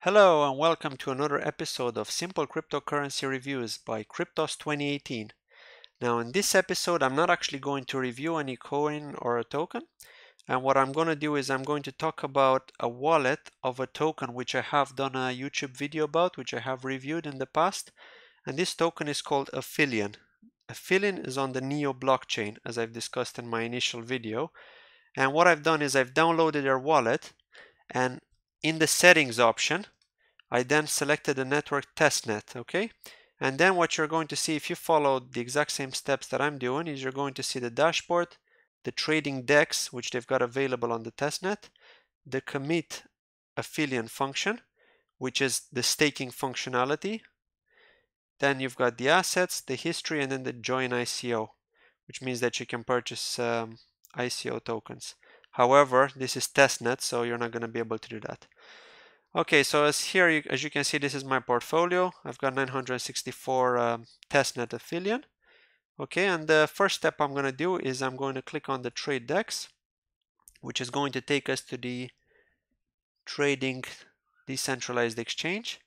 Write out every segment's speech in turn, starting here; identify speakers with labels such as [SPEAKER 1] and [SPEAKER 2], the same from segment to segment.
[SPEAKER 1] Hello and welcome to another episode of Simple Cryptocurrency Reviews by Cryptos 2018. Now in this episode I'm not actually going to review any coin or a token, and what I'm going to do is I'm going to talk about a wallet of a token which I have done a YouTube video about, which I have reviewed in the past, and this token is called Aphelion. Aphelion is on the Neo blockchain, as I've discussed in my initial video, and what I've done is I've downloaded their wallet, and in the settings option I then selected the network testnet, okay? And then what you're going to see if you follow the exact same steps that I'm doing is you're going to see the dashboard, the trading decks, which they've got available on the testnet, the commit Aphelion function, which is the staking functionality. Then you've got the assets, the history, and then the join ICO, which means that you can purchase ICO tokens. However, this is testnet, so you're not going to be able to do that. Okay, so as you can see, this is my portfolio. I've got 964 testnet Aphelion. Okay, and the first step I'm going to do is I'm going to click on the trade decks, which is going to take us to the trading decentralized exchange.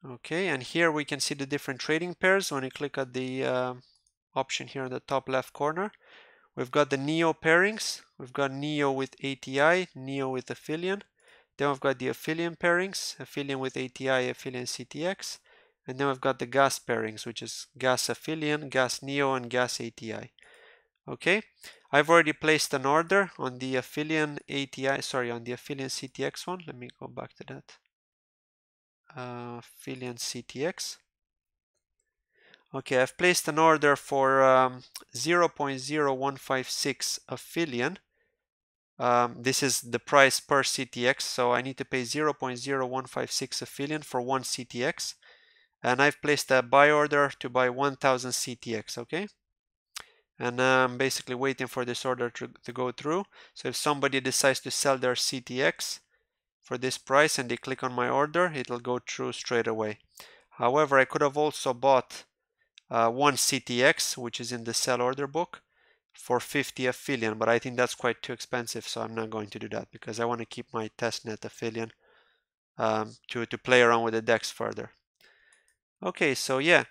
[SPEAKER 1] Okay, and here we can see the different trading pairs. When you click at the option here in the top left corner, we've got the Neo pairings. We've got Neo with ATI, Neo with Aphelion. Then we've got the Aphelion pairings, Aphelion with ATI, Aphelion CTX. And then we've got the gas pairings, which is gas Aphelion, gas Neo, and gas ATI. Okay, I've already placed an order on the Aphelion ATI, sorry, on the Aphelion CTX one. Let me go back to that. Aphelion CTX. Okay, I've placed an order for 0.0156 Aphelion. This is the price per CTX, so I need to pay 0.0156 Aphelion for 1 CTX, and I've placed a buy order to buy 1000 CTX, okay? And I'm basically waiting for this order to go through. So if somebody decides to sell their CTX for this price and they click on my order, it'll go through straight away. However, I could have also bought 1 CTX, which is in the sell order book, for 50 Aphelion, but I think that's quite too expensive, so I'm not going to do that because I want to keep my testnet Aphelion to play around with the decks further. Okay, so yeah,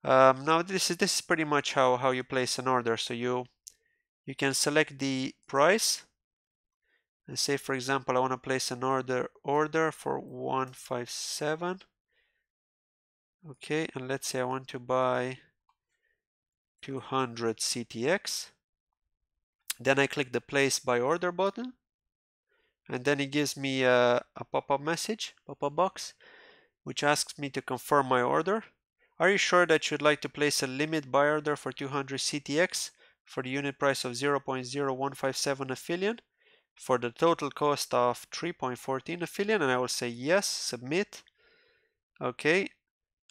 [SPEAKER 1] now this is pretty much how you place an order. So you can select the price and say, for example, I want to place an order for 157. Okay, and let's say I want to buy 200 CTX. Then I click the place by order button, and then it gives me a pop-up message, pop-up box, which asks me to confirm my order. Are you sure that you'd like to place a limit buy order for 200 CTX for the unit price of 0.0157 Aphelion for the total cost of 3.14 Aphelion? And I will say yes, submit. Okay,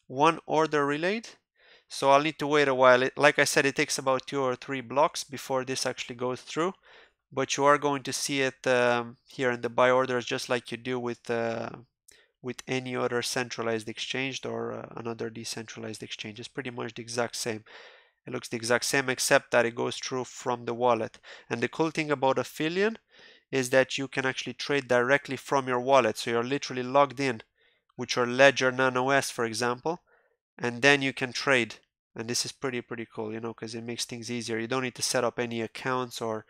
[SPEAKER 1] one order relayed. So I'll need to wait a while. Like I said, it takes about 2 or 3 blocks before this actually goes through. But you are going to see it here in the buy orders, just like you do with any other centralized exchange or another decentralized exchange. It's pretty much the exact same. It looks the exact same, except that it goes through from the wallet. And the cool thing about Aphelion is that you can actually trade directly from your wallet. So you're literally logged in with your Ledger Nano S, for example, and then you can trade. And this is pretty cool, you know, because it makes things easier. You don't need to set up any accounts or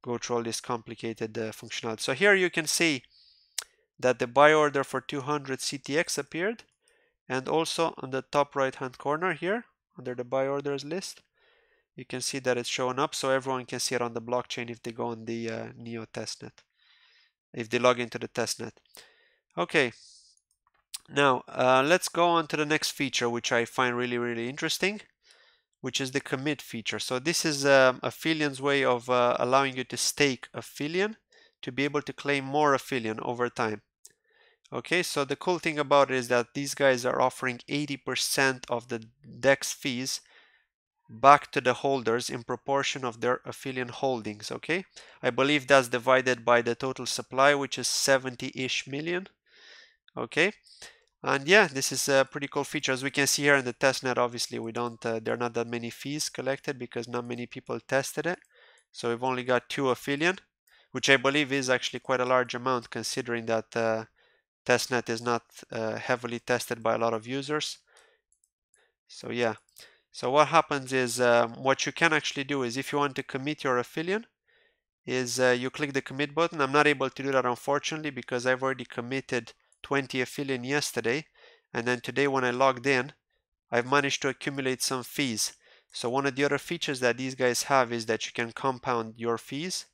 [SPEAKER 1] go through all this complicated functionality. So here you can see that the buy order for 200 CTX appeared, and also on the top right hand corner here under the buy orders list you can see that it's showing up, so everyone can see it on the blockchain if they go on the Neo testnet, if they log into the testnet. Okay, now let's go on to the next feature, which I find really interesting, which is the commit feature. So this is Aphelion's way of allowing you to stake Aphelion to be able to claim more Aphelion over time. Okay, so the cool thing about it is that these guys are offering 80% of the DEX fees back to the holders in proportion of their Aphelion holdings. Okay, I believe that's divided by the total supply, which is 70-ish million. Okay, and yeah, this is a pretty cool feature. As we can see here in the testnet, obviously we don't there are not that many fees collected because not many people tested it, so we've only got 2 Aphelion, which I believe is actually quite a large amount considering that testnet is not heavily tested by a lot of users. So yeah, so what happens is what you can actually do is if you want to commit your Aphelion is you click the commit button. I'm not able to do that unfortunately because I've already committed 20 Aphelion yesterday, and then today when I logged in I've managed to accumulate some fees. So one of the other features that these guys have is that you can compound your fees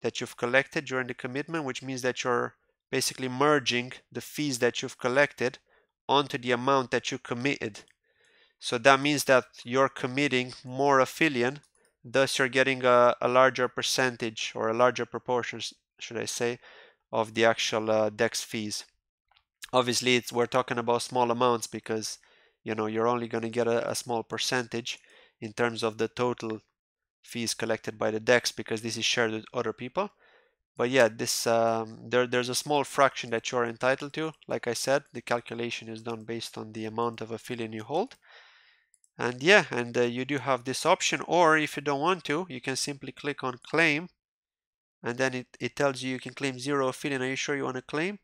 [SPEAKER 1] that you've collected during the commitment, which means that you're basically merging the fees that you've collected onto the amount that you committed. So that means that you're committing more Aphelion, thus you're getting a larger percentage or a larger proportion, should I say, of the actual DEX fees. Obviously, we're talking about small amounts because you're only going to get a small percentage in terms of the total fees collected by the DEX because this is shared with other people. But yeah, this there's a small fraction that you're entitled to. Like I said, the calculation is done based on the amount of Aphelion you hold. And yeah, and you do have this option, or if you don't want to, you can simply click on claim, and then it tells you can claim 0 Aphelion. Are you sure you want to claim?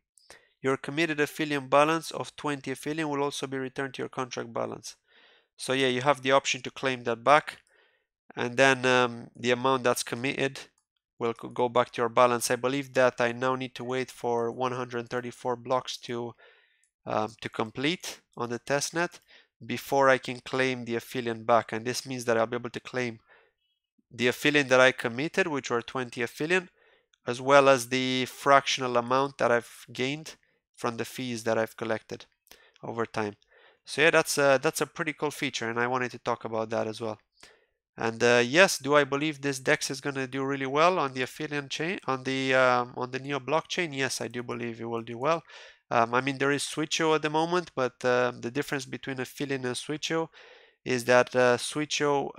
[SPEAKER 1] Your committed Aphelion balance of 20 Aphelion will also be returned to your contract balance. So yeah, you have the option to claim that back, and then the amount that's committed will go back to your balance. I believe that I now need to wait for 134 blocks to complete on the testnet before I can claim the Aphelion back, and this means that I'll be able to claim the Aphelion that I committed, which were 20 Aphelion, as well as the fractional amount that I've gained from the fees that I've collected over time. So yeah, that's a pretty cool feature, and I wanted to talk about that as well. And yes, do I believe this DEX is going to do really well on the Aphelion chain, on the Neo blockchain? Yes, I do believe it will do well. I mean, there is Switcho at the moment, but the difference between Aphelion and Switcho is that Switcho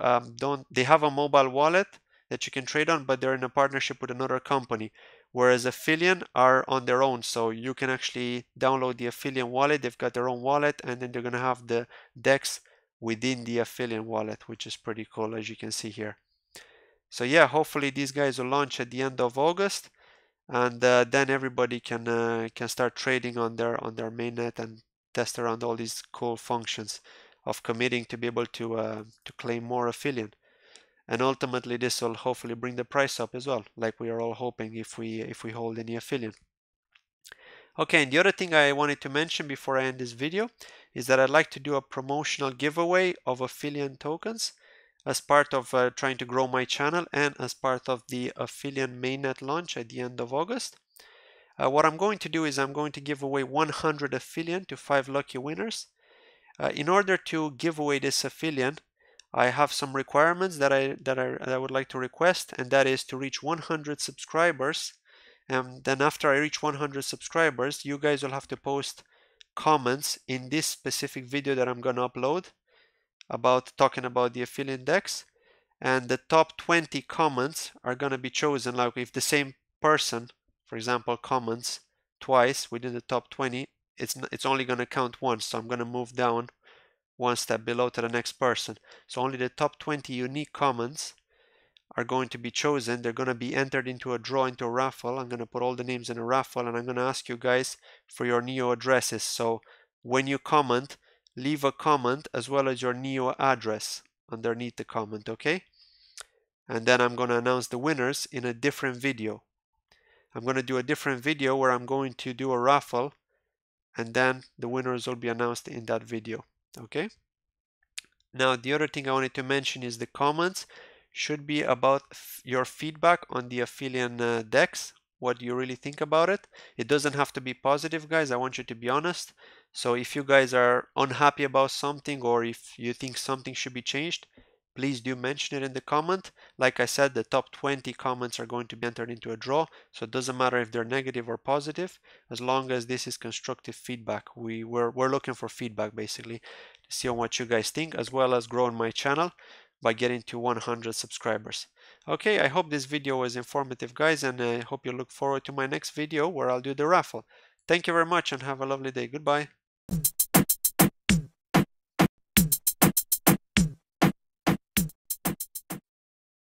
[SPEAKER 1] they have a mobile wallet that you can trade on, but they're in a partnership with another company. Whereas Aphelion are on their own, so you can actually download the Aphelion wallet. They've got their own wallet, and then they're gonna have the DEX within the Aphelion wallet, which is pretty cool, as you can see here. So yeah, hopefully these guys will launch at the end of August, and then everybody can start trading on their mainnet and test around all these cool functions of committing to be able to claim more Aphelion. And ultimately this will hopefully bring the price up as well, like we are all hoping if we hold any Aphelion. Okay, and the other thing I wanted to mention before I end this video is that I'd like to do a promotional giveaway of Aphelion tokens as part of trying to grow my channel and as part of the Aphelion mainnet launch at the end of August. What I'm going to do is I'm going to give away 100 Aphelion to 5 lucky winners. In order to give away this Aphelion, I have some requirements that I would like to request, and that is to reach 100 subscribers. And then after I reach 100 subscribers, you guys will have to post comments in this specific video that I'm gonna upload about talking about the Aphelion DEX. And the top 20 comments are gonna be chosen. Like if the same person, for example, comments twice within the top 20, it's only gonna count once. So I'm gonna move down one step below to the next person. So only the top 20 unique comments are going to be chosen. They're going to be entered into a draw, into a raffle. I'm going to put all the names in a raffle, and I'm going to ask you guys for your Neo addresses. So when you comment, leave a comment as well as your Neo address underneath the comment, okay? And then I'm going to announce the winners in a different video. I'm going to do a different video where I'm going to do a raffle, and then the winners will be announced in that video. Okay. Now the other thing I wanted to mention is the comments should be about your feedback on the Aphelion DEX. What do you really think about it? It doesn't have to be positive, guys. I want you to be honest. So if you guys are unhappy about something, or if you think something should be changed, please do mention it in the comment. Like I said, the top 20 comments are going to be entered into a draw, so it doesn't matter if they're negative or positive, as long as this is constructive feedback. We're looking for feedback basically to see on what you guys think, as well as growing my channel by getting to 100 subscribers. Okay, I hope this video was informative, guys, and I hope you look forward to my next video where I'll do the raffle. Thank you very much and have a lovely day. Goodbye.